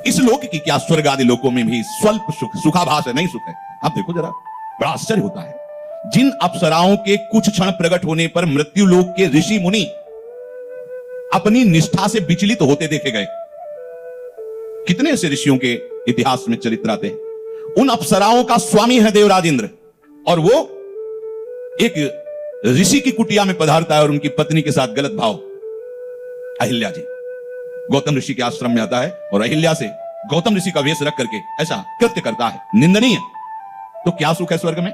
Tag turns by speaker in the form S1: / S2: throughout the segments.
S1: इस लोक की क्या स्वर्ग आदि लोकों में भी स्वल्प सुख, सुखाभास है, नहीं सुख है। आप देखो जरा, बड़ा आश्चर्य होता है। जिन अप्सराओं के कुछ क्षण प्रकट होने पर मृत्यु लोक के ऋषि मुनि अपनी निष्ठा से विचलित होते देखे गए, कितने ऐसे ऋषियों के इतिहास में चरित्र आते हैं। उन अप्सराओं का स्वामी है देवराज इंद्र, और वो एक ऋषि की कुटिया में पधारता है और उनकी पत्नी के साथ गलत भाव। अहिल्या जी गौतम ऋषि के आश्रम में आता है और अहिल्या से गौतम ऋषि का वेश रख करके ऐसा कृत्य करता है, निंदनीय। तो क्या सुख है स्वर्ग में?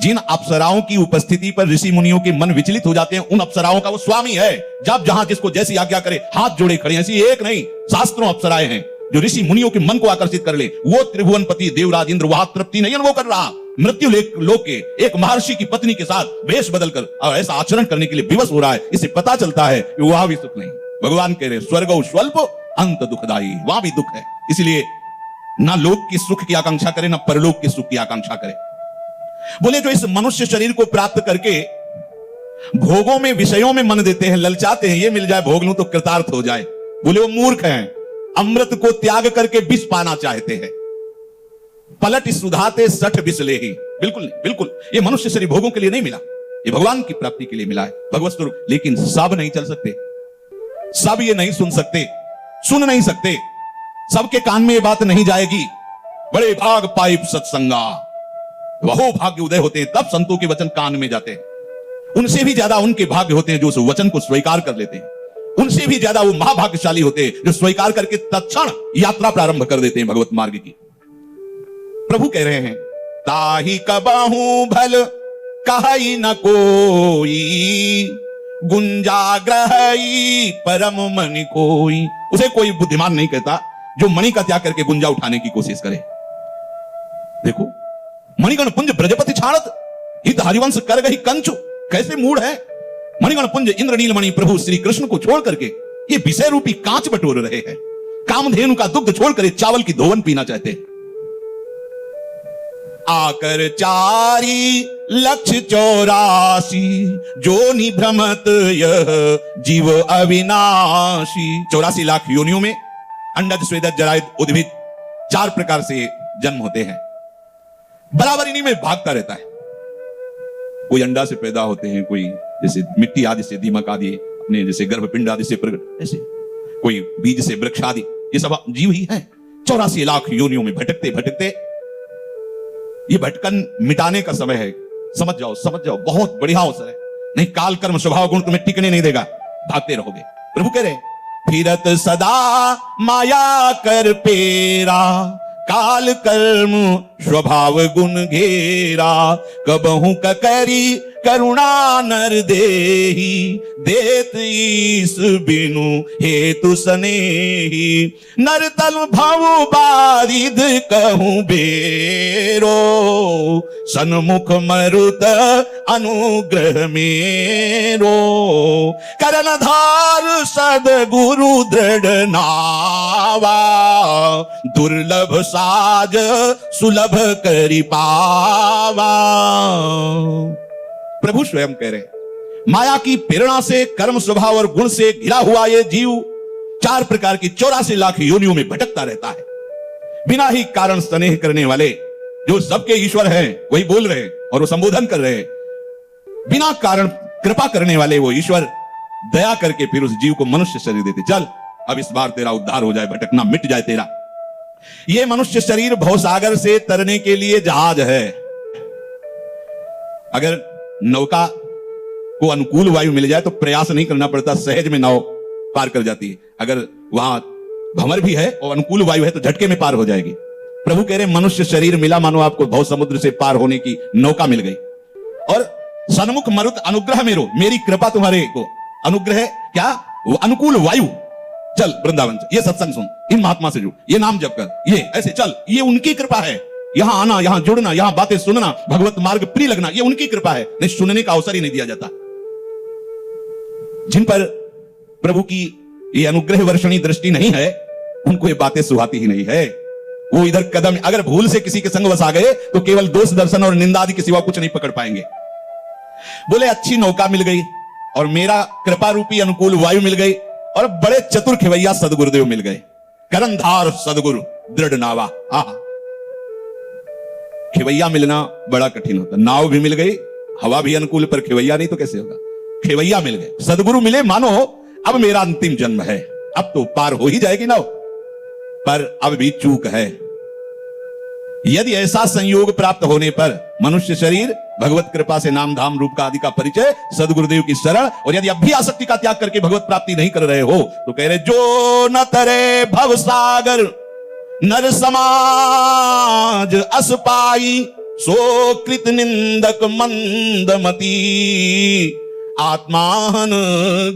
S1: जिन अप्सराओं की उपस्थिति पर ऋषि मुनियों के मन विचलित हो जाते हैं, उन अप्सराओं का वो स्वामी है। जब जहां जिसको जैसी आज्ञा करे हाथ जोड़े खड़े, ऐसी एक नहीं शास्त्रों अप्सराएं हैं जो ऋषि मुनियों के मन को आकर्षित कर ले। वो त्रिभुवनपति देवराज इंद्र वहां तृप्ति नहीं अनुभव कर रहा, मृत्यु लोक के एक महर्षि की पत्नी के साथ वेश बदलकर और ऐसा आचरण करने के लिए विवश हो रहा है। इससे पता चलता है कि वहां भी सुख नहीं। भगवान कह रहे स्वर्गो स्वल्प अंत दुखदाई, वहां भी दुख है। इसलिए ना लोक की सुख की आकांक्षा करे, ना परलोक के सुख की आकांक्षा करे। बोले जो इस मनुष्य शरीर को प्राप्त करके भोगों में विषयों में मन देते हैं, ललचाते हैं, ये मिल जाए भोग लूं तो कृतार्थ हो जाए, बोले वो मूर्ख हैं। अमृत को त्याग करके विष पाना चाहते हैं। पलट सुधाते सठ विष ले ही, बिल्कुल नहीं, बिल्कुल ये मनुष्य शरीर भोगों के लिए नहीं मिला, ये भगवान की प्राप्ति के लिए मिला है, भगवत स्वरूप। लेकिन सब नहीं चल सकते, सब ये नहीं सुन सकते, सुन नहीं सकते, सबके कान में ये बात नहीं जाएगी। बड़े भाग पाइप सत्संगा, वहो भाग्य उदय होते हैं तब संतों के वचन कान में जाते हैं। उनसे भी ज्यादा उनके भाग्य होते हैं जो उस वचन को स्वीकार कर लेते हैं। उनसे भी ज्यादा वो महाभाग्यशाली होते हैं जो स्वीकार करके तत्क्षण यात्रा प्रारंभ कर देते हैं भगवत मार्ग की। प्रभु कह रहे हैं ताही कबाहू भल कहाई न कोई, गुंजाग्रही परम मणि कोई। उसे कोई बुद्धिमान नहीं कहता जो मणि का त्याग करके गुंजा उठाने की कोशिश करे। देखो मणिगण पुंज ब्रजपति छाड़त, हित हरिवंश कर गई कंचु, कैसे मूड है। मणिगण पुंज इंद्र नीलमणि प्रभु श्री कृष्ण को छोड़ करके ये विषय रूपी कांच बटोर रहे हैं। कामधेनु का दुग्ध छोड़कर चावल की धोवन पीना चाहते हैं। आकर चारी लक्ष्य 84 जो निभ्रमत यह जीव अविनाशी। 84 लाख योनियों में अंडज स्वेदज जरायुज उद्भिद 4 प्रकार से जन्म होते हैं। बराबर इन्हीं में भागता रहता है। कोई अंडा से पैदा होते हैं, कोई जैसे मिट्टी आदि से, दीमक आदि अपने जैसे गर्भपिंड आदि से प्रकट, ऐसे कोई बीज से वृक्ष आदि, ये सब जीव ही है। 84 लाख योनियों में भटकते भटकते, ये भटकन मिटाने का समय है। समझ जाओ, समझ जाओ, बहुत बढ़िया अवसर है। नहीं काल कर्म स्वभाव गुण तुम्हें टिकने नहीं देगा, भागते रहोगे। प्रभु कह रहे फिरत सदा माया कर पेरा, काल कर्म स्वभाव गुण घेरा। कबहू ककरी करुणा नर देही, देत ईस बिनु हेतु सनेही। नर तल भव बारिद कहूं बेरो, सन्मुख मरुत अनुग्रह मेरो। करनधार सद्गुरु दृढ़ नावा, दुर्लभ साज सुलभ करि पावा। प्रभु स्वयं कह रहे माया की प्रेरणा से, कर्म स्वभाव और गुण से घिरा हुआ ये जीव 4 प्रकार की 84 लाख योनियों में भटकता रहता है। बिना ही कारण स्नेह करने वाले जो सबके ईश्वर हैं वही बोल रहे हैं और वो संबोधन कर रहे हैं। बिना कारण कृपा करने वाले वो ईश्वर दया करके फिर उस जीव को मनुष्य शरीर देते। चल अब इस बार तेरा उद्धार हो जाए, भटकना मिट जाए तेरा। ये मनुष्य शरीर भवसागर से तरने के लिए जहाज है। अगर नौका को अनुकूल वायु मिल जाए तो प्रयास नहीं करना पड़ता, सहज में नाव पार कर जाती है। अगर वहां भंवर भी है और अनुकूल वायु है तो झटके में पार हो जाएगी। प्रभु कह रहे मनुष्य शरीर मिला मानो आपको भव समुद्र से पार होने की नौका मिल गई। और सन्मुख मरुत अनुग्रह मेरो, मेरी कृपा तुम्हारे को अनुग्रह क्या, वो अनुकूल वायु। चल वृंदावन से, ये सत्संग सुन, इन महात्मा से जुड़, ये नाम जप कर, ये ऐसे चल, ये उनकी कृपा है। यहां आना, यहां जुड़ना, यहां बातें सुनना, भगवत मार्ग प्रिय लगना, ये उनकी कृपा है। नहीं सुनने का अवसर ही नहीं दिया जाता। जिन पर प्रभु की ये अनुग्रह वर्षणी दृष्टि नहीं है उनको ये बातें सुहाती ही नहीं है। वो इधर कदम, अगर भूल से किसी के संग वसा गए तो केवल दोष दर्शन और निंदा आदि के सिवा कुछ नहीं पकड़ पाएंगे। बोले अच्छी नौका मिल गई और मेरा कृपा रूपी अनुकूल वायु मिल गई और बड़े चतुर खेवैया सदगुरुदेव मिल गए। करंधार सदगुरु दृढ़ नावा। खेवैया मिलना बड़ा कठिन होता। नाव भी मिल गई, हवा भी अनुकूल, पर खेवैया नहीं तो कैसे होगा। खेवैया मिल गए, सदगुरु मिले, मानो अब मेरा अंतिम जन्म है, अब तो पार हो ही जाएगी नाव, पर अब भी चूक है। यदि ऐसा संयोग प्राप्त होने पर मनुष्य शरीर, भगवत कृपा से नाम धाम रूप का आदि का परिचय, सदगुरुदेव की शरण, और यदि अब भी आसक्ति का त्याग करके भगवत प्राप्ति नहीं कर रहे हो तो कह रहे जो न तरे भव सागर नर समाज अस पाई, सो कृत निंदक मंदमती आत्मान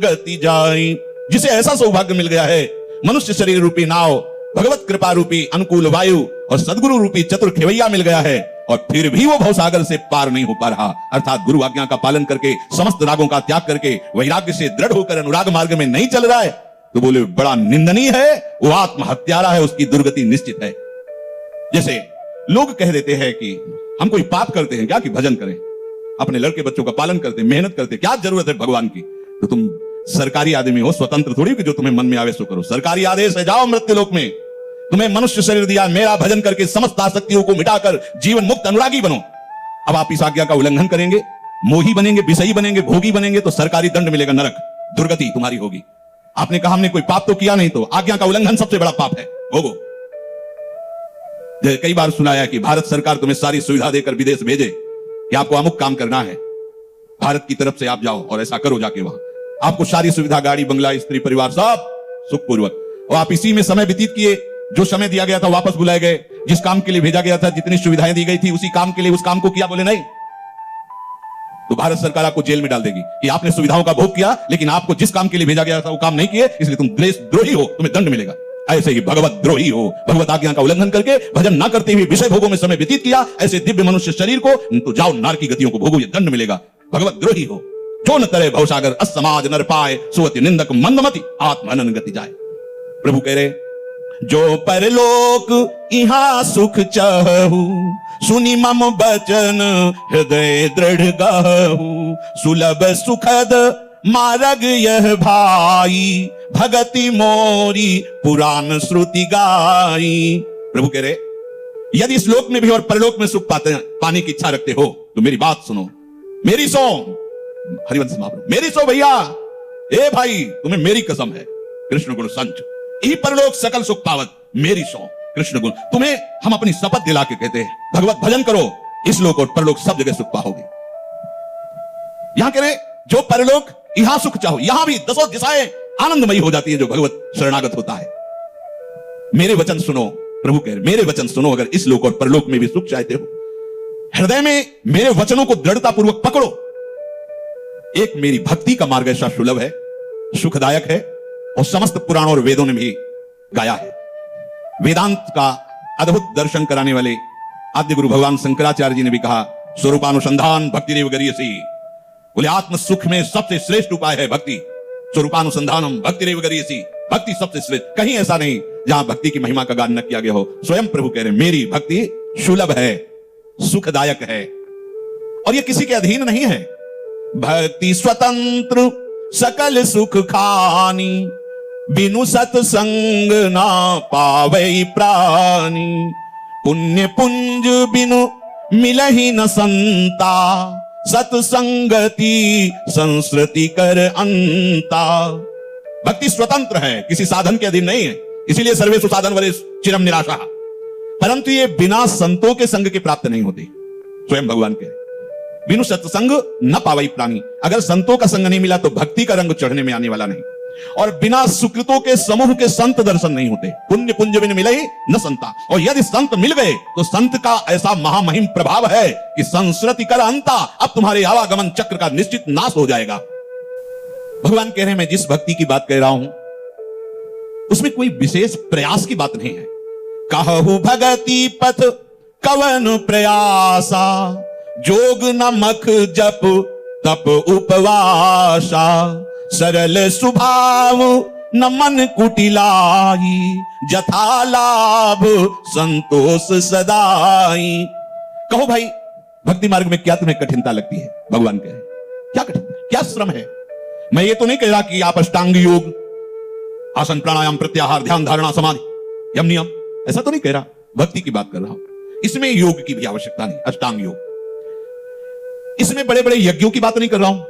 S1: गति जाई। जिसे ऐसा सौभाग्य मिल गया है, मनुष्य शरीर रूपी नाव, भगवत कृपा रूपी अनुकूल वायु और सदगुरु रूपी चतुर खेवैया मिल गया है, और फिर भी वो भवसागर से पार नहीं हो पा रहा, अर्थात गुरु आज्ञा का पालन करके, समस्त रागों का त्याग करके, वैराग्य से दृढ़ होकर अनुराग मार्ग में नहीं चल रहा है, तो बोले बड़ा निंदनीय है, वो आत्महत्यारा है, उसकी दुर्गति निश्चित है। जैसे लोग कह देते हैं कि हम कोई पाप करते हैं क्या कि भजन करें, अपने लड़के बच्चों का पालन करते, मेहनत करते, क्या जरूरत है भगवान की। तो तुम सरकारी आदमी हो, स्वतंत्र थोड़ी कि जो तुम्हें मन में आवे सो करो। सरकारी आदेश है, जाओ मृत्यु लोक में, तुम्हें मनुष्य शरीर दिया, मेरा भजन करके समस्त आसक्तियों को मिटाकर जीवन मुक्त अनुरागी बनो। अब आप इस आज्ञा का उल्लंघन करेंगे, मोही बनेंगे, विषयी बनेंगे, भोगी बनेंगे, तो सरकारी दंड मिलेगा, नरक, दुर्गति तुम्हारी होगी। आपने कहा हमने कोई पाप तो किया नहीं, तो आज्ञा का उल्लंघन सबसे बड़ा पाप है, भोगो। कई बार सुनाया कि भारत सरकार तुम्हें सारी सुविधा देकर विदेश भेजे कि आपको अमुक काम करना है, भारत की तरफ से आप जाओ और ऐसा करो, जाके वहां आपको सारी सुविधा, गाड़ी बंगला, स्त्री परिवार सब सुखपूर्वक, और आप इसी में समय व्यतीत किए, जो समय दिया गया था वापस बुलाए गए, जिस काम के लिए भेजा गया था, जितनी सुविधाएं दी गई थी उसी काम के लिए उस काम को किया, बोले नहीं, तो भारत सरकार आपको जेल में डाल देगी कि आपने सुविधाओं का भोग किया, लेकिन आपको जिस काम के लिए भेजा गया था वो काम नहीं किए, इसलिए तुम देशद्रोही हो, तुम्हें दंड मिलेगा। ऐसे ही भगवत द्रोही हो, भगवत आज्ञा का उल्लंघन करके भजन ना करते हुए विषय भोगों में समय व्यतीत किया, ऐसे दिव्य मनुष्य शरीर को, तो जाओ नार की गतियों को भोगो, ये दंड मिलेगा। भगवत द्रोही हो, जो न तरे भवसागर अस समाज नर पाए, सुवति निंदक मंदमति आत्महनन गति जाए। प्रभु कह रहे जो परलोक इहां सुख चाहू, सुनी मम बचन हृदय दृढ़ गाहू, सुलभ सुखद मार्ग यह भाई, भगति मोरी पुराण श्रुति गाई। प्रभु कह रहे यदि इस लोक में भी और परलोक में सुख पाने की इच्छा रखते हो तो मेरी बात सुनो, मेरी सो, हरिवंश महाप्रभु मेरी सो भैया, ए भाई तुम्हें मेरी कसम है, कृष्ण गुण संच ही परलोक सकल सुख पावत, मेरी सो कृष्ण गुण, तुम्हें हम अपनी शपथ दिला के कहते हैं भगवत भजन करो, इस लोक और परलोक सब जगह सुख पाओगे। यहां कह रहे जो परलोक यहां सुख चाहो, यहां भी दसों दिशाएं आनंदमयी हो जाती है जो भगवत शरणागत होता है। मेरे वचन सुनो, प्रभु कह रहे मेरे वचन सुनो, अगर इस लोक और परलोक में भी सुख चाहते हो, हृदय में मेरे वचनों को दृढ़ता पूर्वक पकड़ो। एक मेरी भक्ति का मार्ग ऐसा सुलभ है, सुखदायक है, और समस्त पुराणों और वेदों ने भी गाया है। वेदांत का अद्भुत दर्शन कराने वाले आद्य गुरु भगवान शंकराचार्य जी ने भी कहा, स्वरूपानुसंधान भक्ति रेव गरीयसी, बोले आत्म सुख में सबसे श्रेष्ठ उपाय है भक्ति, स्वरूपानुसंधानम भक्ति रेव गरीयसी, भक्ति सबसे श्रेष्ठ। कहीं ऐसा नहीं जहां भक्ति की महिमा का गान न किया गया हो। स्वयं प्रभु कह रहे मेरी भक्ति सुलभ है, सुखदायक है, और यह किसी के अधीन नहीं है। भक्ति स्वतंत्र सकल सुख खानी, बिनु सत्संग ना पावै प्राणी, पुण्य पुंज बिनु मिलहि न संता, सत्संगति संस्कृति कर अंता। भक्ति स्वतंत्र है, किसी साधन के अधीन नहीं है, इसीलिए सर्वेषु साधन वरे चिरम निराशा, परंतु ये बिना संतों के संग के प्राप्त नहीं होती। स्वयं भगवान कह बिनु सत्संग न पावई प्राणी, अगर संतों का संग नहीं मिला तो भक्ति का रंग चढ़ने में आने वाला नहीं, और बिना सुकृतों के समूह के संत दर्शन नहीं होते। पुण्य पुंज बिन मिले न संता, और यदि संत मिल गए तो संत का ऐसा महामहिम प्रभाव है कि संस्कृति कर अंता, अब तुम्हारे आवागमन चक्र का निश्चित नाश हो जाएगा। भगवान कह रहे हैं मैं जिस भक्ति की बात कह रहा हूं उसमें कोई विशेष प्रयास की बात नहीं है। कहु भगति पथ कवन प्रयासा, जोग न मख जप तप उपवासा, सरल स्वभाव न मन कुटिलाई, जथा लाभ संतोष सदाई। कहो भाई भक्ति मार्ग में क्या तुम्हें कठिनता लगती है? भगवान कहे क्या कठिनता है, क्या श्रम है? मैं ये तो नहीं कह रहा कि आप अष्टांग योग, आसन प्राणायाम प्रत्याहार ध्यान धारणा समाधि यम नियम, ऐसा तो नहीं कह रहा, भक्ति की बात कर रहा हूं। इसमें योग की भी आवश्यकता नहीं, अष्टांग योग। इसमें बड़े बड़े यज्ञों की बात नहीं कर रहा हूं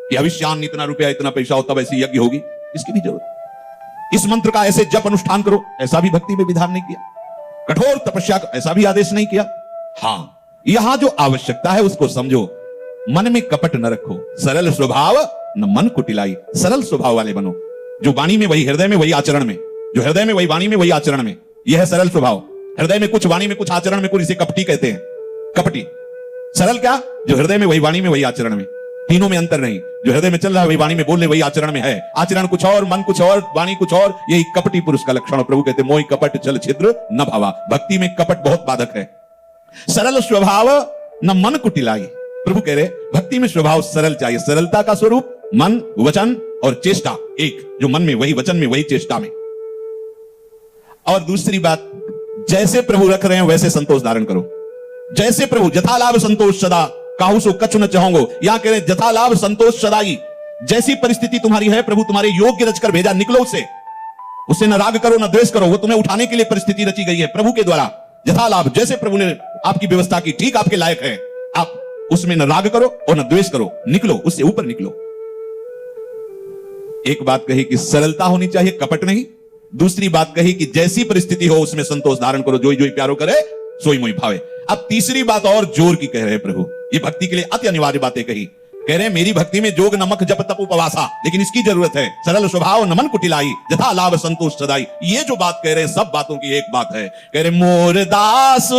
S1: कि अविष्यान इतना रुपया इतना पैसा होता वैसी यज्ञ होगी, इसकी भी जरूरत। इस मंत्र का ऐसे जप अनुष्ठान करो, ऐसा भी भक्ति में विधान नहीं किया। कठोर तपस्या का ऐसा भी आदेश नहीं किया। हां, यहां जो आवश्यकता है उसको समझो। मन में कपट न रखो, सरल स्वभाव न मन कुटिलाई। सरल स्वभाव वाले बनो, जो वाणी में वही हृदय में वही आचरण में, जो हृदय में वही वाणी में वही आचरण में, यह है सरल स्वभाव। हृदय में कुछ, वाणी में कुछ, आचरण में कुछ, इसे कपटी कहते हैं, कपटी। सरल क्या? जो हृदय में वही वाणी में वही आचरण में, तीनों में अंतर नहीं। जो हृदय में चल रहा है वही वाणी में बोल रहे वही आचरण में है। आचरण कुछ और, मन कुछ और, वाणी कुछ और, यही कपटी पुरुष का लक्षण। प्रभु कहते मोहि कपट छल छिद्र न भावा। भक्ति में कपट बहुत बाधक है। सरल स्वभाव न मन कुटिलाई। प्रभु कह रहे भक्ति में स्वभाव सरल चाहिए। सरलता का स्वरूप मन, वचन और चेष्टा एक, जो मन में वही वचन में वही चेष्टा में। और दूसरी बात, जैसे प्रभु रख रहे हैं वैसे संतोष धारण करो। जैसे प्रभु, जथा लाभ संतोष सदा, काहू सो कछु न चाहोगे। यहां कह रहे जथा लाभ संतोष सदाई। जैसी परिस्थिति तुम्हारी है प्रभु तुम्हारे योग्य रचकर भेजा, निकलो उससे न राग करो न द्वेष करो। वो तुम्हें उठाने के लिए परिस्थिति रची गई है प्रभु के द्वारा। जथा लाभ, जैसे प्रभु ने आपकी व्यवस्था की, ठीक आपके लायक है, आप उसमें न राग करो और न द्वेष करो, निकलो, उससे ऊपर निकलो। एक बात कही कि सरलता होनी चाहिए, कपट नहीं। दूसरी बात कही कि जैसी परिस्थिति हो उसमें संतोष धारण करो, जोई जोई प्यारो करे सोई मोई भावे। अब तीसरी बात और जोर की कह रहे हैं प्रभु, ये भक्ति के लिए अति अनिवार्य बातें कही। कह रहे हैं मेरी भक्ति में जोग नमक जप तप उपवासा, लेकिन इसकी जरूरत है। सरल स्वभाव नमन कुटिलाई, जथा लाभ संतोष सदाई। ये जो बात कह रहे हैं सब बातों की एक बात है। कह रहे मोर दास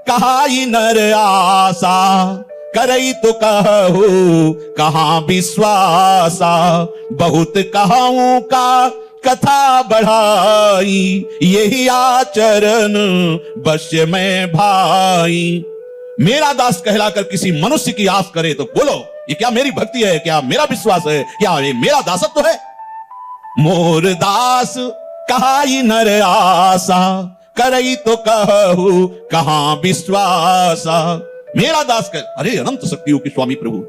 S1: कहाई नर आसा, करई तो कहू कहां विश्वासा। बहुत कहूं का कथा बढ़ाई, यही आचरण बश्य में भाई। मेरा दास कहलाकर किसी मनुष्य की आस करे तो बोलो ये क्या मेरी भक्ति है, क्या मेरा विश्वास है, क्या ये मेरा दासत्व है? मोर दास कहाई नर आसा, करई तो कहू कहां विश्वासा। मेरा दास कह, अरे अनंत शक्तियों के स्वामी प्रभु,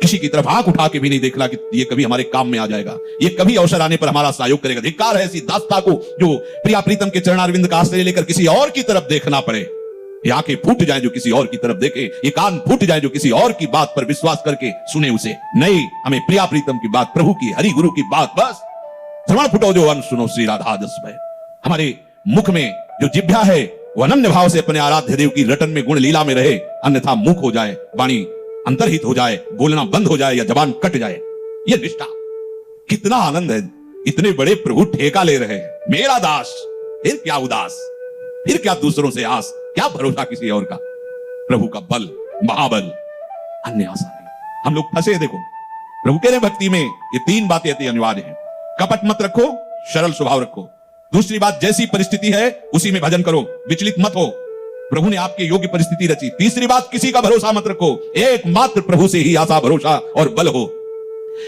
S1: किसी की तरफ आंख उठा के भी नहीं देखना कि ये कभी हमारे काम में आ जाएगा, ये कभी अवसर आने पर हमारा सहयोग करेगा। धिक्कार है ऐसी दासता को जो प्रिया प्रीतम के चरणारविंद का आश्रय लेकर किसी और की तरफ देखना पड़े। ये आंखें फूट जाए जो किसी और की तरफ देखे, ये कान फूट जाए जो किसी और की बात पर विश्वास करके सुने उसे। नहीं, हमें प्रिया प्रीतम की बात, प्रभु की, हरि गुरु की बात, बस श्रवण फुटो जो वन सुनो श्री राधा जस भय। हमारे मुख में जो जिह्वा है वो अनन्य भाव से अपने आराध्य देव की रटन में गुण लीला में रहे, अन्यथा मूक हो जाए, वाणी अंतरहित हो जाए, बोलना बंद हो जाए या जबान कट जाए। ये निष्ठा, कितना आनंद है। इतने बड़े प्रभु ठेका ले रहे हैं, मेरा दास, फिर क्या उदास, फिर क्या दूसरों से आस, क्या भरोसा किसी और का। प्रभु का बल, महाबल, अन्य आशा नहीं। हम लोग फंसे। देखो प्रभु कह रहे भक्ति में ये तीन बातें अति अनिवार्य हैं। कपट मत रखो, सरल स्वभाव रखो। दूसरी बात, जैसी परिस्थिति है उसी में भजन करो, विचलित मत हो, प्रभु ने आपके योग्य परिस्थिति रची। तीसरी बात, किसी का भरोसा मत रखो, एकमात्र प्रभु से ही आशा, भरोसा और बल हो।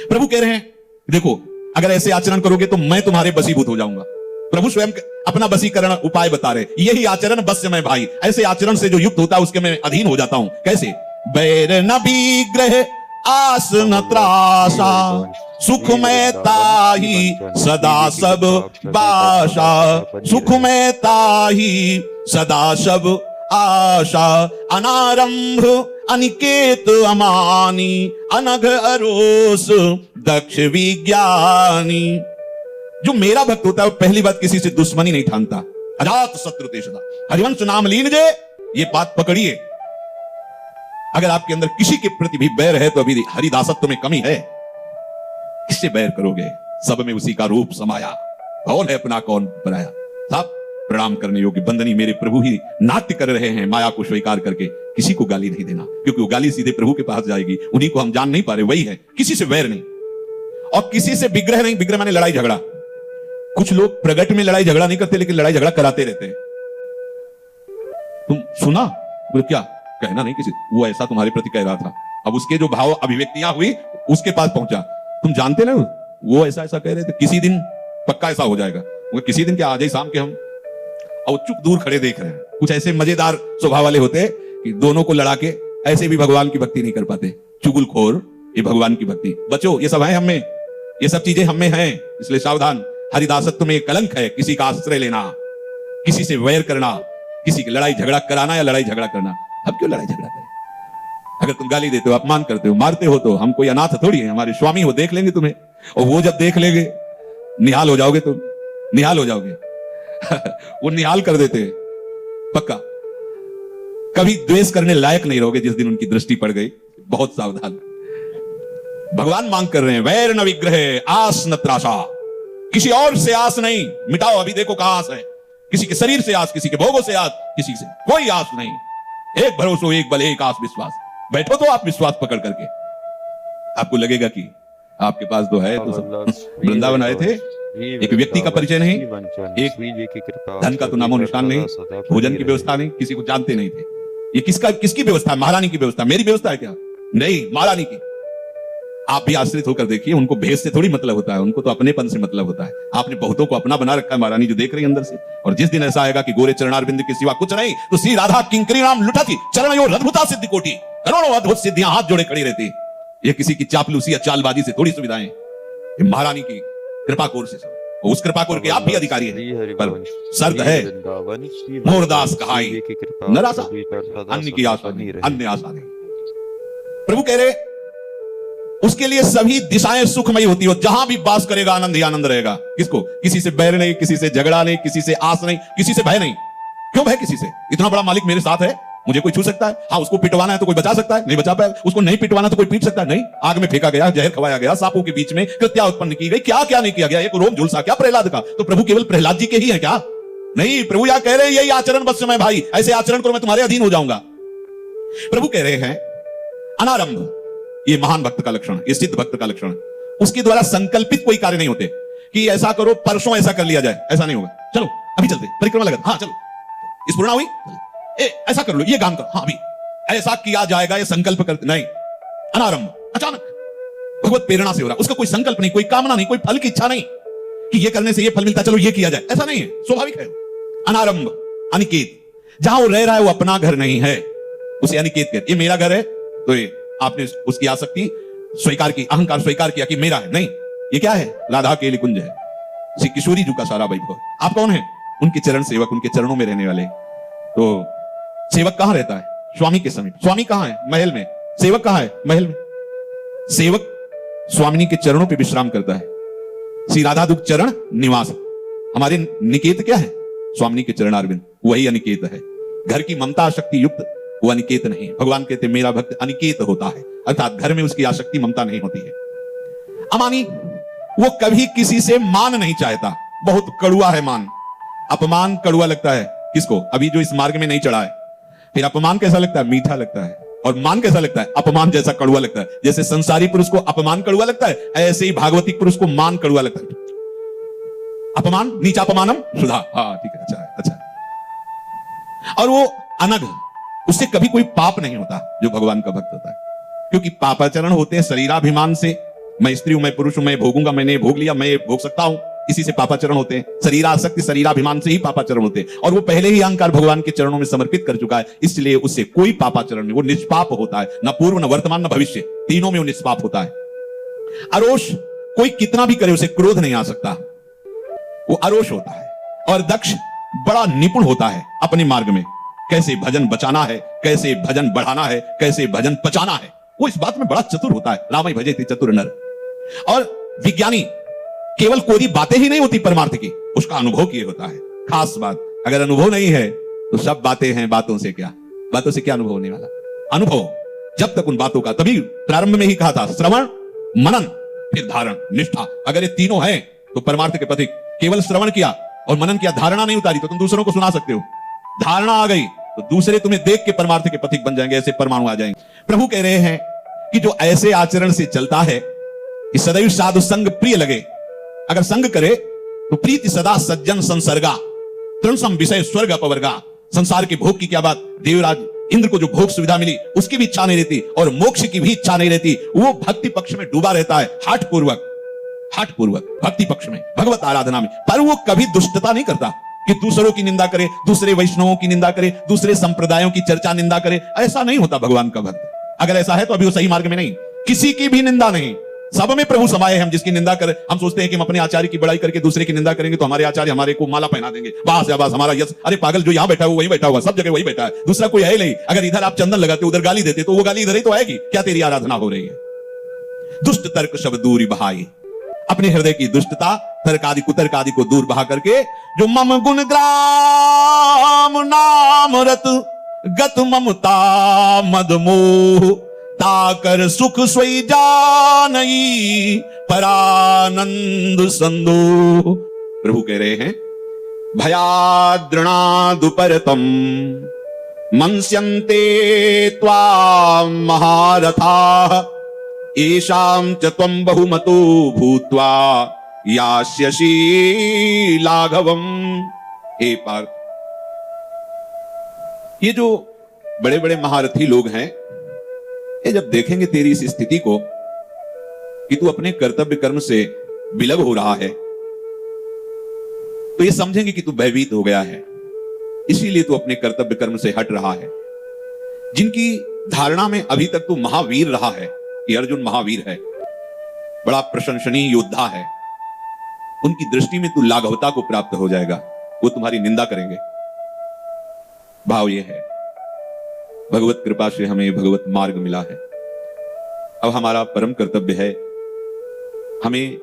S1: प्रभु कह रहे हैं देखो अगर ऐसे आचरण करोगे तो मैं तुम्हारे बसीभूत हो जाऊंगा। प्रभु स्वयं अपना बसीकरण उपाय बता रहे, यही आचरण बस में भाई। ऐसे आचरण से जो युक्त होता है उसके मैं अधीन हो जाता हूं। कैसे? बैर न विग्रह आस न त्रासा, सुख में ताही सदा सब बाशा। सुख में ताही सदा सब आशा, अनारंभ अनिकेत अमानी, अनघ अरोस दक्ष विज्ञानी। जो मेरा भक्त होता है वो पहली बात किसी से दुश्मनी नहीं ठानता, अजात शत्रु तेषदा। हरिवंश नाम लीजिए, ये बात पकड़िए। अगर आपके अंदर किसी के प्रति भी बैर है तो अभी हरिदासत्व में कमी है। किससे बैर करोगे? सब में उसी का रूप समाया, कौन है अपना कौन पराया। सब प्रणाम करने योग्य बंदनी मेरे प्रभु ही नाट्य कर रहे हैं माया को स्वीकार करके। किसी को गाली नहीं देना, क्योंकि वो गाली सीधे प्रभु के पास जाएगी। उन्हीं को हम जान नहीं पा रहे, वही है। किसी से वैर नहीं और किसी से विग्रह नहीं। विग्रह माने लड़ाई झगड़ा। कुछ लोग प्रगट में लड़ाई झगड़ा नहीं करते लेकिन लड़ाई झगड़ा कराते रहते हैं। तुम सुना? बोले क्या कहना नहीं किसी, वो ऐसा तुम्हारे प्रति कह रहा था। अब उसके जो भाव अभिव्यक्तियां हुई उसके पास पहुंचा। तुम जानते ना वो ऐसा ऐसा कह रहे थे, किसी दिन पक्का ऐसा हो जाएगा। वो किसी दिन क्या, आज ही शाम के हम और चुप दूर खड़े देख रहे हैं। कुछ ऐसे मजेदार स्वभाव वाले होते कि दोनों को लड़ा के ऐसे भी भगवान की भक्ति नहीं कर पाते। चुगलखोर, ये भगवान की भक्ति। बच्चों ये सब है हमें, ये सब चीजें हमें हैं, इसलिए सावधान। हरिदासत्व में कलंक है किसी का आश्रय लेना, किसी से वैर करना, किसी की लड़ाई झगड़ा कराना या लड़ाई झगड़ा करना। अब क्यों लड़ाई झगड़ा करें? अगर तुम गाली देते हो, अपमान करते हो, मारते हो, तो हम कोई अनाथ थोड़ी है, हमारे स्वामी वो देख लेंगे तुम्हें, और वो जब देख लेंगे निहाल हो जाओगे, तुम निहाल हो जाओगे। वो निहाल कर देते हैं पक्का। कभी द्वेष करने लायक नहीं रहोगे जिस दिन उनकी दृष्टि पड़ गई। बहुत सावधान। भगवान मांग कर रहे हैं, वैर न विग्रह आस न त्रासा। किसी और से आस नहीं, मिटाओ। अभी देखो कहां आस है, किसी के शरीर से आस, किसी के भोगों से आस, किसी से कोई आस नहीं। एक भरोसा, एक बल, एक आस विश्वास। बैठो तो आप विश्वास पकड़ करके, आपको लगेगा कि आपके पास तो है। तो सब वृंदावन आए थे, एक व्यक्ति का परिचय नहीं, एक धन का तो नामो निशान नहीं, भोजन की व्यवस्था नहीं, किसी को जानते नहीं थे। ये किसकी व्यवस्था है? महारानी की व्यवस्था। मेरी व्यवस्था है क्या? नहीं, महारानी की। आप भी आश्रित होकर देखिए, उनको भेष से थोड़ी मतलब होता है, उनको तो अपनेपन से मतलब होता है। आपने बहुतों को अपना बना रखा है, महारानी जो देख रही है अंदर से। और जिस दिन ऐसा आएगा कि गोरे चरणारविंद के सिवा कुछ नहीं, तो श्री राधा किंकरी नाम लुटती चरण यो अद्भुता सिद्धि कोटि। करोड़ों अद्भुत सिद्धियां हाथ जोड़े खड़ी रहती। ये किसी की चापलूसी या चालबाजी से थोड़ी सुविधाएं, ये महारानी की कृपा कोर से सब। उस कृपा कोर के आप भी अधिकारी हैं, पर शर्त है मोरदास कहाई नरासा, अन्य की आशा नहीं, अन्य आशा नहीं। प्रभु कह रहे उसके लिए सभी दिशाएं सुखमयी होती हो, जहां भी वास करेगा आनंद ही आनंद रहेगा। किसको? किसी से बैर नहीं, किसी से झगड़ा नहीं, किसी से आस नहीं, किसी से भय नहीं। क्यों भय किसी से? इतना बड़ा मालिक मेरे साथ है, मुझे कोई छू सकता है? हाँ, उसको पिटवाना है तो कोई बचा सकता है? नहीं बचा पाएगा। उसको नहीं पिटवाना तो कोई पीट सकता है? नहीं। आग में फेंका गया, जहर खवाया गया, सांपों के बीच में कृत्या उत्पन्न की गई, क्या क्या नहीं किया गया। एक रोम झुलसा क्या प्रहलाद का? तो प्रभु केवल प्रहलाद जी के ही है क्या? नहीं, प्रभु यहां कह रहे हैं यही आचरण बस समय भाई, ऐसे आचरण करो मैं तुम्हारे अधीन हो जाऊंगा। प्रभु कह रहे हैं अनारंभ, ये महान भक्त का लक्षण, ये सिद्ध भक्त का लक्षण। उसके द्वारा संकल्पित कोई कार्य नहीं होते कि ऐसा करो, परसों ऐसा कर लिया जाए, ऐसा नहीं होगा। चलो अभी चलते, परिक्रमा लगा, हाँ चलो, इस पूर्णा हुई, ऐसा कर लो, ये काम करो, हाँ अभी ऐसा किया जाएगा, ये संकल्प करते नहीं। अनारंभ, अचानक भगवत प्रेरणा से हो रहा, उसका कोई संकल्प नहीं, कोई कामना नहीं, कोई फल की इच्छा नहीं कि ये करने से ये फल मिलता, चलो ये किया जाए, ऐसा नहीं है, स्वाभाविक है। अनारंभ, अनिकेत, जहां वो रह रहा है वो अपना घर नहीं है, उसे अनिकेत कहते। ये मेरा घर है, तो ये आपने उसकी आसक्ति स्वीकार की, अहंकार स्वीकार किया कि मेरा है। नहीं, ये क्या है? राधा के कुंज है, श्री किशोरी जी का सारा वैभव। आप कौन है? उनके चरण सेवक, उनके चरणों में रहने वाले। तो सेवक कहां रहता है? स्वामी के समीप। स्वामी कहां है? महल में। सेवक कहां है? महल में। सेवक स्वामिनी के चरणों पे विश्राम करता है। श्री राधा दुख चरण निवास। हमारे निकेत क्या है? स्वामिनी के चरणारविंद, वही अनिकेत है। घर की ममता शक्ति युक्त वो अनिकेत नहीं। भगवान कहते मेरा भक्त अनिकेत होता है, अर्थात घर में उसकी आसक्ति ममता नहीं होती है। अमानी, वो कभी किसी से मान नहीं चाहता। बहुत कड़ुआ है मान। अपमान कड़ुआ लगता है किसको? अभी जो इस मार्ग में नहीं चढ़ा है। फिर अपमान कैसा लगता है? मीठा लगता है। और मान कैसा लगता है? अपमान जैसा कड़ुआ लगता है। जैसे संसारी पुरुष को अपमान कड़ुआ लगता है, ऐसे ही भागवतिक पुरुष को मान कड़ुआ लगता है। अपमान नीचा अपमानम सुधा। हाँ ठीक है, अच्छा है, अच्छा है। और वो अनघ, उससे कभी कोई पाप नहीं होता जो भगवान का भक्त होता है, क्योंकि पापाचरण होते हैं शरीराभिमान से। मैं स्त्री हूं, मैं पुरुष हूं, मैं भोगूंगा, मैंने भोग लिया, मैं भोग सकता हूं, इसी से पापाचरण होते हैं। शरीरासक्ति शरीराभिमान से ही पापाचरण होते हैं। और वो पहले ही अहंकार भगवान के चरणों में समर्पित कर चुका है, इसलिए उससे कोई पापाचरण नहीं, वो निष्पाप होता है। न पूर्व, न वर्तमान, न भविष्य, तीनों में वो निष्पाप होता है। अरोष, कोई कितना भी करे उसे क्रोध नहीं आ सकता, वो अरोष होता है। और दक्ष बड़ा निपुण होता है अपने मार्ग में, कैसे भजन बचाना है, कैसे भजन बढ़ाना है, कैसे भजन पचाना है, वो इस बात में बड़ा चतुर होता है। रामाय भजे थे चतुर नर। और विज्ञानी केवल कोरी बातें ही नहीं होती परमार्थ की, उसका अनुभव किए होता है। खास बात, अगर अनुभव नहीं है तो सब बातें हैं, बातों से क्या, बातों से क्या अनुभव होने वाला? अनुभव जब तक उन बातों का, तभी प्रारंभ में ही कहा था श्रवण, मनन, फिर धारण, निष्ठा। अगर ये तीनों हैं तो परमार्थ के पथिक। केवल श्रवण किया और मनन किया, धारणा नहीं उतारी, तो तुम दूसरों को सुना सकते हो। धारणा आ गई तो दूसरे तुम्हें देख के परमार्थ के पथिक बन जाएंगे, ऐसे परमाणु आ जाएंगे। प्रभु कह रहे हैं कि जो ऐसे आचरण से चलता है कि सदैव साधु संग प्रिय लगे, अगर संग करे तो प्रीति सदा सज्जन संसर्गा, तृणसम विषय स्वर्ग अपवर्गा। संसार के भोग की क्या बात, देवराज इंद्र को जो भोग सुविधा मिली उसकी भी इच्छा नहीं रहती, और मोक्ष की भी इच्छा नहीं रहती। वो भक्ति पक्ष में डूबा रहता है, हाट पूर्वक भक्ति पक्ष में, भगवत आराधना में। पर वो कभी दुष्टता नहीं करता कि दूसरों की निंदा करे, दूसरे वैष्णवों की निंदा करे, दूसरे संप्रदायों की चर्चा निंदा करे। ऐसा नहीं होता भगवान का भक्त। अगर ऐसा है तो अभी वो सही मार्ग में नहीं। किसी की भी निंदा नहीं, सब में प्रभु समाये हैं। हम जिसकी निंदा करें, हम सोचते हैं कि हम अपने आचार्य की बड़ाई करके दूसरे की निंदा करेंगे तो हमारे आचार्य हमारे को माला पहना देंगे, बस या बस हमारा यश। अरे पागल, जो यहां बैठा है वो वहीं बैठा हुआ, सब जगह वही बैठा है, दूसरा कोई है नहीं। अगर इधर आप चंदन लगाते उधर गाली देते तो वो गाली इधर ही तो आएगी। क्या तेरी आराधना हो रही है? दुष्ट तर्क शब्द दूरी बहाई, अपने हृदय की दुष्टता तर्क आदि कुतर्क आदि को दूर बहा करके जो मम गुण ग्राम नाम रत गत ममता मद मोह ताकर सुख सोई जानई परानंद संदो। प्रभु कह रहे हैं भयाद्रणादुपरतम मंस्यन्ते त्वां महारथा येषां च त्वं बहुमतो भूत्वा यास्यसि लाघवम्। हे पार्थ, ये जो बड़े बड़े महारथी लोग हैं, ये जब देखेंगे तेरी इस स्थिति को कि तू अपने कर्तव्य कर्म से विलग हो रहा है, तो ये समझेंगे कि तू भयभीत हो गया है, इसीलिए तू अपने कर्तव्य कर्म से हट रहा है। जिनकी धारणा में अभी तक तू महावीर रहा है कि अर्जुन महावीर है, बड़ा प्रशंसनीय योद्धा है, उनकी दृष्टि में तू लाघवता को प्राप्त हो जाएगा, वो तुम्हारी निंदा करेंगे। भाव ये है, भगवत कृपा से हमें भगवत मार्ग मिला है। अब हमारा परम कर्तव्य है हमें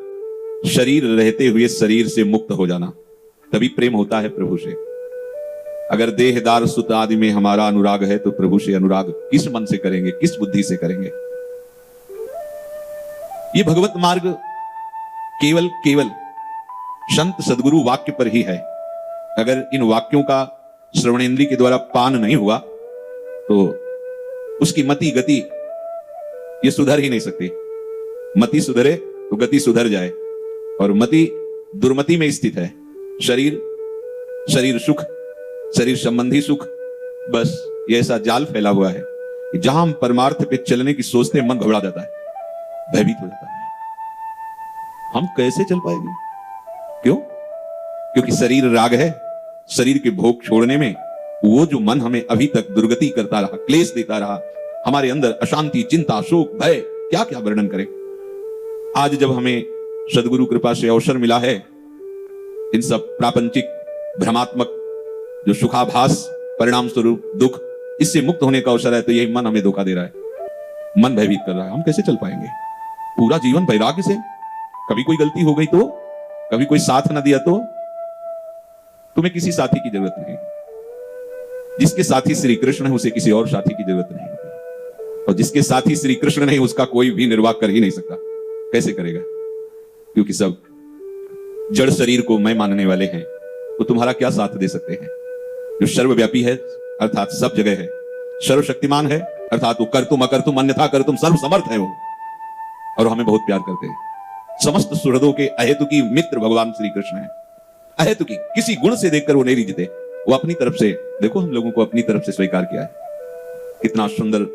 S1: शरीर रहते हुए शरीर से मुक्त हो जाना, तभी प्रेम होता है प्रभु से। अगर देहदार सुत आदि में हमारा अनुराग है तो प्रभु से अनुराग किस मन से करेंगे, किस बुद्धि से करेंगे? ये भगवत मार्ग केवल केवल संत सदगुरु वाक्य पर ही है। अगर इन वाक्यों का श्रवणेन्द्रिय के द्वारा पान नहीं हुआ तो उसकी मति गति ये सुधर ही नहीं सकती। मति सुधरे तो गति सुधर जाए, और मति दुर्मति में स्थित है। शरीर शरीर सुख, शरीर संबंधी सुख, बस ये ऐसा जाल फैला हुआ है कि जहां हम परमार्थ पे चलने की सोचते हैं मन घबरा जाता है, भयभीत हो जाता है। हम कैसे चल पाएंगे? क्यों? क्योंकि शरीर राग है। शरीर के भोग छोड़ने में वो जो मन हमें अभी तक दुर्गति करता रहा, क्लेश देता रहा, हमारे अंदर अशांति, चिंता, शोक, भय, क्या क्या वर्णन करें। आज जब हमें सदगुरु कृपा से अवसर मिला है, इन सब प्रापंचिक भ्रमात्मक जो सुखाभास परिणाम स्वरूप दुख, इससे मुक्त होने का अवसर है, तो यही मन हमें धोखा दे रहा है, मन भयभीत कर रहा है। हम कैसे चल पाएंगे? पूरा जीवन वैराग्य से। कभी कोई गलती हो गई तो, कभी कोई साथ न दिया तो, तुम्हें किसी साथी की जरूरत नहीं। जिसके साथी श्री कृष्ण है उसे किसी और साथी की जरूरत नहीं होती, और जिसके साथी श्री कृष्ण नहीं उसका कोई भी निर्वाह कर ही नहीं सकता। कैसे करेगा? क्योंकि सब जड़ शरीर को मैं मानने वाले हैं, वो तुम्हारा क्या साथ दे सकते हैं? जो सर्वव्यापी है अर्थात सब जगह है, सर्वशक्तिमान है अर्थात वो कर तुम अकर तुम अन्यथा कर तुम सर्व समर्थ है वो, और हमें बहुत प्यार करते हैं। समस्त सुहृदों के अहेतुकी मित्र भगवान श्री कृष्ण है। अहेतुकी, किसी गुण से देखकर वो नहीं रिझते, वो अपनी तरफ से, देखो हम लोगों को अपनी तरफ से स्वीकार किया है। कितना सुंदर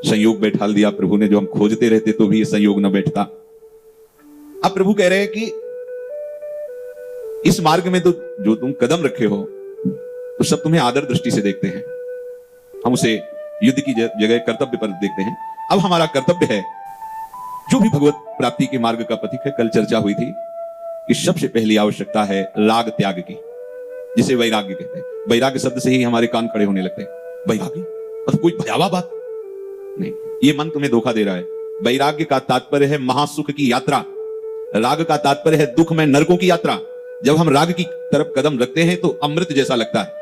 S1: संयोग बैठा दिया प्रभु ने, जो हम खोजते रहते तो भी ये संयोग न बैठता। अब प्रभु कह रहे हैं कि इस मार्ग में तो जो तुम कदम रखे हो तो सब तुम्हें आदर दृष्टि से देखते हैं। हम उसे युद्ध की जगह कर्तव्य पर देखते हैं। अब हमारा कर्तव्य है, जो भी भगवत प्राप्ति के मार्ग का पथिक है, कल चर्चा हुई थी कि सबसे पहली आवश्यकता है राग त्याग की, जिसे वैराग्य कहते हैं। वैराग्य शब्द से ही हमारे कान खड़े होने लगते हैं। वैराग्य मतलब कोई भयावह बात नहीं, ये मन तुम्हें धोखा दे रहा है। वैराग्य का तात्पर्य है महासुख की यात्रा, राग का तात्पर्य है दुख में नरकों की यात्रा। जब हम राग की तरफ कदम रखते हैं तो अमृत जैसा लगता है,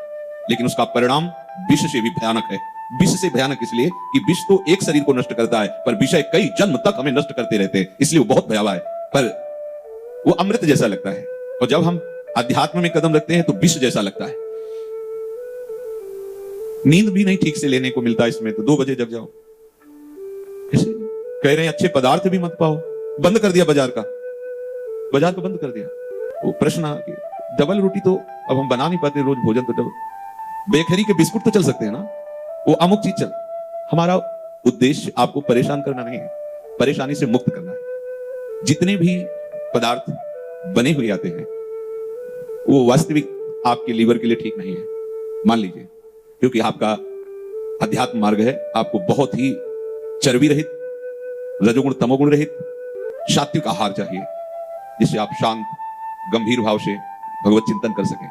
S1: लेकिन उसका परिणाम विष से भी भयानक है। विष से भयानक इसलिए कि विष तो एक शरीर को नष्ट करता है, पर विषय कई जन्म तक हमें नष्ट करते रहते हैं, इसलिए वो बहुत भयावह है, पर वो अमृत जैसा लगता है। और जब हम अध्यात्म में कदम रखते हैं तो विष जैसा लगता है। नींद भी नहीं ठीक से लेने को मिलता इसमें, तो 2 बजे जग जाओ। कैसे कह रहे हैं अच्छे पदार्थ भी मत पाओ, बंद कर दिया बाजार का, बाजार को बंद कर दिया। वो प्रश्न डबल रोटी तो अब हम बना नहीं पाते रोज भोजन, तो डबल बेकरी के बिस्कुट तो चल सकते हैं ना, वो अमुक चीज चल। हमारा उद्देश्य आपको परेशान करना नहीं है, परेशानी से मुक्त करना है। जितने भी पदार्थ बने हुए आते हैं वो वास्तविक आपके लीवर के लिए ठीक नहीं है, मान लीजिए, क्योंकि आपका अध्यात्म मार्ग है। आपको बहुत ही चर्बी रहित, रजोगुण तमोगुण रहित सात्विक आहार चाहिए, जिससे आप शांत गंभीर भाव से भगवत चिंतन कर सकें।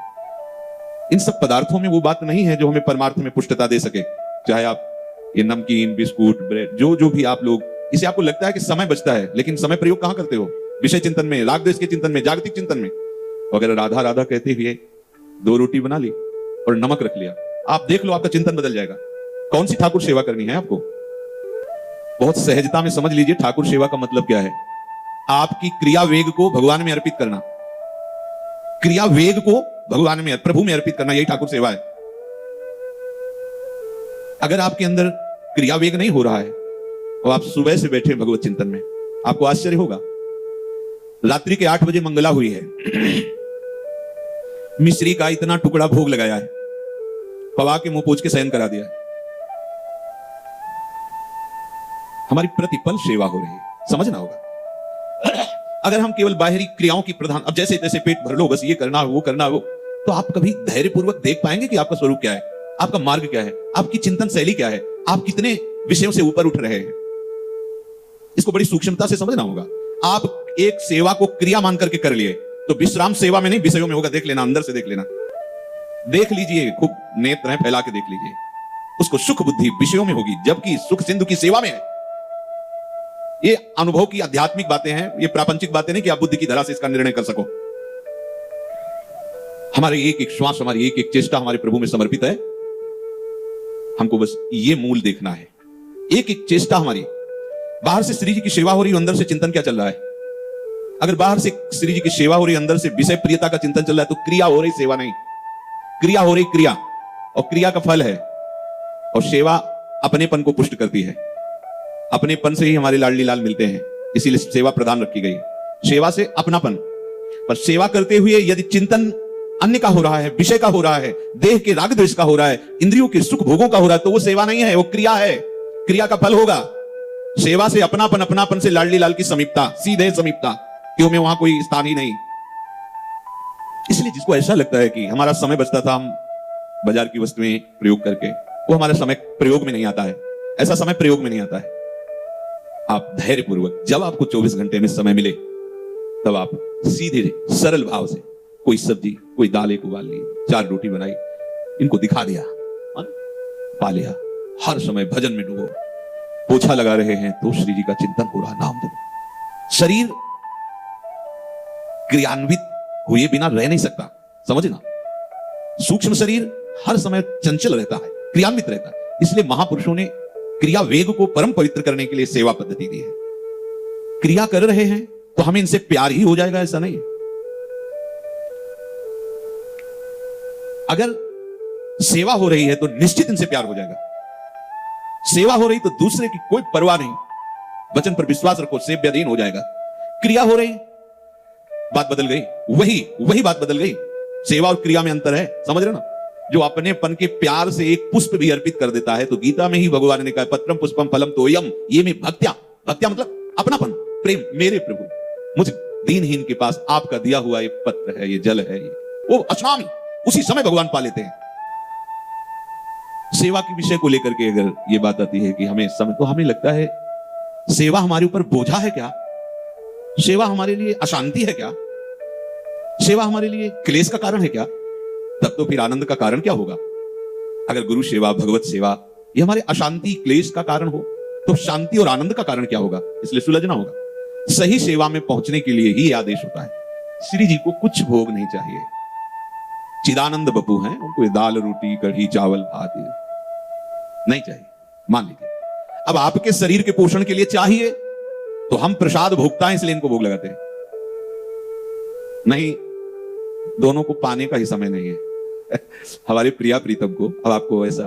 S1: इन सब पदार्थों में वो बात नहीं है जो हमें परमार्थ में पुष्टता दे सके। चाहे आप ये नमकीन, बिस्कुट, ब्रेड, जो भी आप लोग, इसे आपको लगता है कि समय बचता है, लेकिन समय प्रयोग कहां करते हो? विषय चिंतन में, राग द्वेष के चिंतन में, जागतिक चिंतन में। अगर राधा राधा कहते हुए 2 रोटी बना ली और नमक रख लिया, आप देख लो आपका चिंतन बदल जाएगा। कौन सी ठाकुर सेवा करनी है आपको? बहुत सहजता में समझ लीजिए ठाकुर सेवा का मतलब क्या है। आपकी क्रिया वेग को भगवान में अर्पित करना, क्रिया वेग को भगवान में, प्रभु में अर्पित करना, यही ठाकुर सेवा है। अगर आपके अंदर क्रिया वेग नहीं हो रहा है और आप सुबह से बैठे भगवत चिंतन में, आपको आश्चर्य होगा। रात्रि के 8 बजे मंगला हुई है, मिश्री का इतना टुकड़ा भोग लगाया है, पवा के मुंह पोंछ के शयन करा दिया है। हमारी प्रतिपल सेवा हो रही है, समझना होगा। अगर हम केवल बाहरी क्रियाओं की प्रधान, अब जैसे तैसे पेट भर लो, बस ये करना वो करना वो, तो आप कभी धैर्यपूर्वक देख पाएंगे कि आपका स्वरूप क्या है, आपका मार्ग क्या है, आपकी चिंतन शैली क्या है, आप कितने विषयों से ऊपर उठ रहे हैं। इसको बड़ी सूक्ष्मता से समझना होगा। आप एक सेवा को क्रिया मान करके कर लिए तो विश्राम सेवा में नहीं, विषयों में होगा। देख लेना, अंदर से देख लेना, देख लीजिए, खूब नेत्र फैला के देख लीजिए, उसको सुख बुद्धि विषयों में होगी, जबकि सुख सिंधु की सेवा में है। ये अनुभव की आध्यात्मिक बातें हैं, ये प्रापंचिक बातें नहीं कि आप बुद्धि की धरा से इसका निर्णय कर सको। हमारे एक एक श्वास, हमारी एक एक चेष्टा हमारे प्रभु में समर्पित है। हमको बस ये मूल देखना है। एक एक चेष्टा हमारी, बाहर से श्री जी की सेवा हो रही है, अंदर से चिंतन क्या चल रहा है। अगर बाहर से श्री जी की सेवा हो रही है, अंदर से विषय प्रियता का चिंतन चल रहा है, तो क्रिया हो रही, सेवा नहीं। क्रिया हो रही क्रिया, और क्रिया का फल है। और सेवा अपनेपन को पुष्ट करती है। अपनेपन से ही हमारे लाडली लाल मिलते हैं, इसीलिए सेवा प्रदान रखी गई। सेवा से अपनापन। पर सेवा करते हुए यदि चिंतन अन्य का हो रहा है, विषय का हो रहा है, देह के राग द्वेष का हो रहा है, इंद्रियों के सुख भोगों का हो रहा है, तो वो सेवा नहीं है, वो क्रिया है। क्रिया का फल होगा। सेवा से अपनापन, अपनापन से लाडली लाल की समीपता, सीधे समीपता, क्यों में वहां कोई स्थान ही नहीं। इसलिए जिसको ऐसा लगता है कि हमारा समय बचता था हम बाजार की वस्तुएं प्रयोग करके, वो हमारा समय प्रयोग में नहीं आता है। ऐसा समय प्रयोग में नहीं आता है। आप धैर्यपूर्वक, जब आपको 24 घंटे में समय मिले, तब आप सीधे सरल भाव से कोई सब्जी, कोई दाल एक उबाल ली, 4 रोटी बनाई, इनको दिखा दिया, पा लिया। हर समय भजन में डूबो। पोछा लगा रहे हैं तो श्री जी का चिंतन हो रहा, नाम जप। शरीर क्रियान्वित हुए बिना रह नहीं सकता, समझना। सूक्ष्म शरीर हर समय चंचल रहता है, क्रियान्वित रहता है। इसलिए महापुरुषों ने क्रिया वेग को परम पवित्र करने के लिए सेवा पद्धति दी है। क्रिया कर रहे हैं तो हमें इनसे प्यार ही हो जाएगा, ऐसा नहीं। अगर सेवा हो रही है तो निश्चित इनसे प्यार हो जाएगा। सेवा हो रही तो दूसरे की कोई परवाह नहीं, वचन पर विश्वास रखो, सेव्याधीन हो जाएगा। क्रिया हो रही, बात बदल गई, वही बात बदल गई। सेवा और क्रिया में अंतर है, समझ रहे हो ना। जो अपनेपन के प्यार से एक पुष्प भी अर्पित कर देता है, तो गीता में ही भगवान ने कहा, पत्रम पुष्पम फलम तोयम, ये में भक्त्या। भक्त्या मतलब अपनापन, प्रेम। मेरे प्रभु, मुझ दीनहीन के पास आपका दिया हुआ ये पत्र है, ये जल है, ये वो अछामी, उसी समय भगवान पा लेते हैं। सेवा के विषय को लेकर के अगर ये बात आती है कि हमें समय, तो हमें लगता है सेवा हमारे ऊपर बोझा है क्या? सेवा हमारे लिए अशांति है क्या? सेवा हमारे लिए क्लेश का कारण है क्या? तब तो फिर आनंद का कारण क्या होगा? अगर गुरु सेवा, भगवत सेवा ये हमारे अशांति क्लेश का कारण हो, तो शांति और आनंद का कारण क्या होगा? इसलिए सुलझना होगा। सही सेवा में पहुंचने के लिए ही आदेश होता है। श्री जी को कुछ भोग नहीं चाहिए। चिदानंद बपू हैं, उनको दाल रोटी कढ़ी चावल भात नहीं चाहिए, मान लीजिए। अब आपके शरीर के पोषण के लिए चाहिए, तो हम प्रसाद भोगता है, इसलिए इनको भोग लगाते हैं। नहीं, दोनों को पाने का ही समय नहीं है। हमारे प्रिया प्रीतम को, अब आपको ऐसा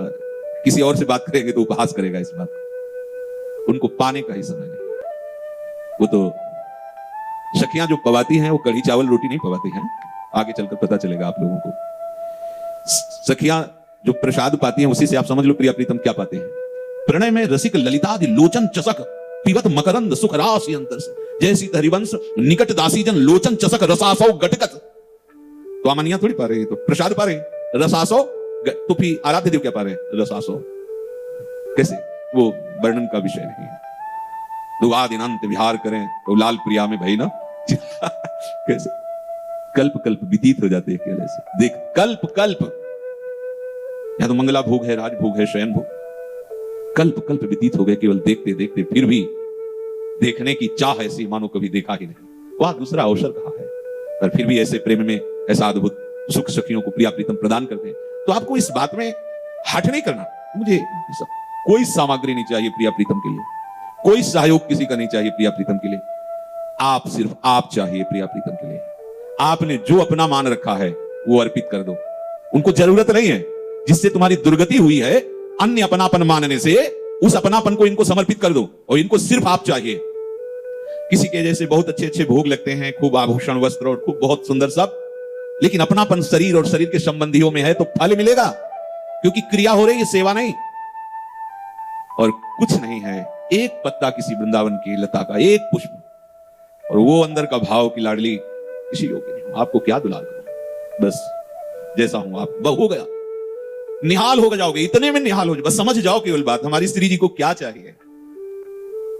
S1: किसी और से बात करेंगे तो उपहास करेगा इस बात को, उनको पाने का ही समय नहीं। वो तो सखियां जो पवाती हैं, वो कढ़ी चावल रोटी नहीं पवाती हैं, आगे चलकर पता चलेगा आप लोगों को। सखियां जो प्रसाद पाती हैं, उसी से आप समझ लो प्रिया प्रीतम क्या पाते हैं। प्रणय में रसिक ललितादि लोचन चसक पीवत मकरंद सुख राशि अंतर से, जैसी हरिवंश निकट दासी जन लोचन चसक रसासौ गटकत। तो अमनिया थोड़ी पा रहे, तो प्रसाद पा रहे, रसासौ। तो फिर आराध्य देव क्या पा रहे? रसासौ। कैसे? वो वर्णन का विषय नहीं है। तो आदिन अंत विहार करें तो लाल प्रिया में भाई ना कैसे कल्प कल्प व्यतीत हो जाते हैं अकेले से। देख कल्प कल्प, या तो मंगला भोग है, राजभोग है, शयन भोग, कल्प कल्प व्यतीत हो गए केवल देखते देखते, फिर भी देखने की चाह ऐसी मानो कभी देखा ही नहीं। वह दूसरा अवसर कहा है, पर फिर भी ऐसे प्रेम में ऐसा अद्भुत सुख सखियों को प्रिया प्रीतम प्रदान करते हैं। तो आपको इस बात में हट नहीं करना। मुझे कोई सामग्री नहीं चाहिए प्रिया प्रीतम के लिए, कोई सहयोग किसी का नहीं चाहिए प्रिया प्रीतम के लिए। आप सिर्फ आप चाहिए प्रिया प्रीतम के लिए। आपने जो अपना मान रखा है वो अर्पित कर दो। उनको जरूरत नहीं है, जिससे तुम्हारी दुर्गति हुई है अन्य अपनापन मानने से, उस अपनापन को इनको समर्पित कर दो और इनको सिर्फ आप चाहिए। किसी के जैसे बहुत अच्छे अच्छे भोग लगते हैं, खूब आभूषण वस्त्र और खूब बहुत सुंदर सब, लेकिन अपनापन शरीर और शरीर के संबंधियों में है तो फल मिलेगा, क्योंकि क्रिया हो रही है, सेवा नहीं। और कुछ नहीं है, एक पत्ता किसी वृंदावन की लता का, एक पुष्प, और वो अंदर का भाव की लाडली किसी योग्य नहीं हूं। आपको क्या दुलार करूं, बस जैसा हूं आप हो गया, निहाल हो जाओगे, इतने में निहाल हो जाओ। बस समझ जाओ केवल बात, हमारी श्री जी को क्या चाहिए।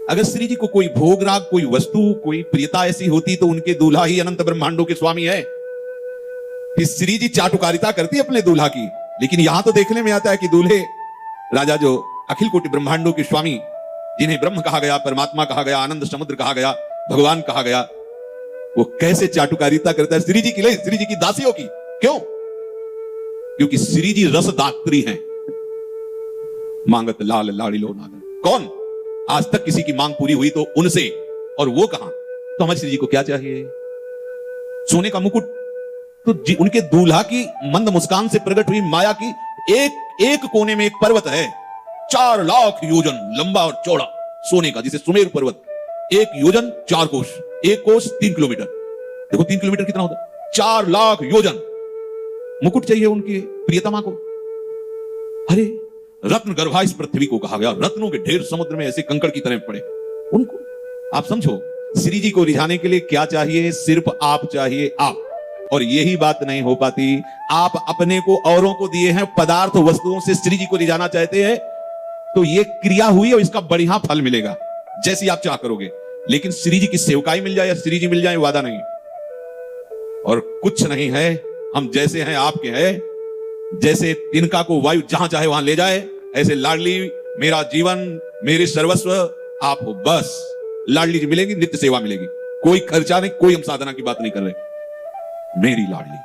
S1: अगर श्री जी को कोई भोग राग, कोई वस्तु, कोई प्रियता ऐसी होती तो उनके दूल्हा ही अनंत ब्रह्मांडों के स्वामी है। कि श्री जी चाटुकारिता करती है अपने दूल्हा की, लेकिन यहां तो देखने में आता है कि दूल्हे राजा जो अखिल कोटि ब्रह्मांडों के स्वामी, जिन्हें ब्रह्म कहा गया, परमात्मा कहा गया, आनंद समुद्र कहा गया, भगवान कहा गया, वो कैसे चाटुकारिता करता है श्री जी की, श्री जी की दासियों की। क्यों? क्योंकि श्री जी रसदात्री हैं। मांगत लाल लाड़िलो नागर, कौन आज तक किसी की मांग पूरी हुई तो उनसे, और वो कहां। तो हमारे श्री जी को क्या चाहिए? सोने का मुकुट तो उनके दूल्हा की मंद मुस्कान से प्रकट हुई माया की एक एक कोने में एक पर्वत है, 4 लाख योजन लंबा और चौड़ा सोने का, जिसे सुमेरु पर्वत। 1 योजन 4 कोश, 1 कोश 3 किलोमीटर। देखो 3 किलोमीटर कितना होता है, 4 लाख योजन मुकुट चाहिए उनकी प्रियतमा को। अरे रत्न गर्भा इस पृथ्वी को कहा गया, रत्नों के ढेर समुद्र में ऐसे कंकड़ की तरह पड़े उनको। आप समझो श्री जी को रिझाने के लिए क्या चाहिए? सिर्फ आप चाहिए, आप। और यही बात नहीं हो पाती, आप अपने को औरों को दिए हैं पदार्थ वस्तुओं से श्री जी को रिझाना चाहते हैं, तो ये क्रिया हुई और इसका बढ़िया फल मिलेगा जैसी आप चाह करोगे। लेकिन श्री जी की सेवकाई मिल जाए या श्री जी मिल जाए, वादा नहीं। और कुछ नहीं है, हम जैसे हैं आपके हैं। जैसे तिनका को वायु जहां चाहे वहां ले जाए, ऐसे लाडली मेरा जीवन, मेरे सर्वस्व आप हो। बस लाडली जी मिलेगी, नित्य सेवा मिलेगी, कोई खर्चा नहीं, कोई हम साधना की बात नहीं कर रहे। मेरी लाडली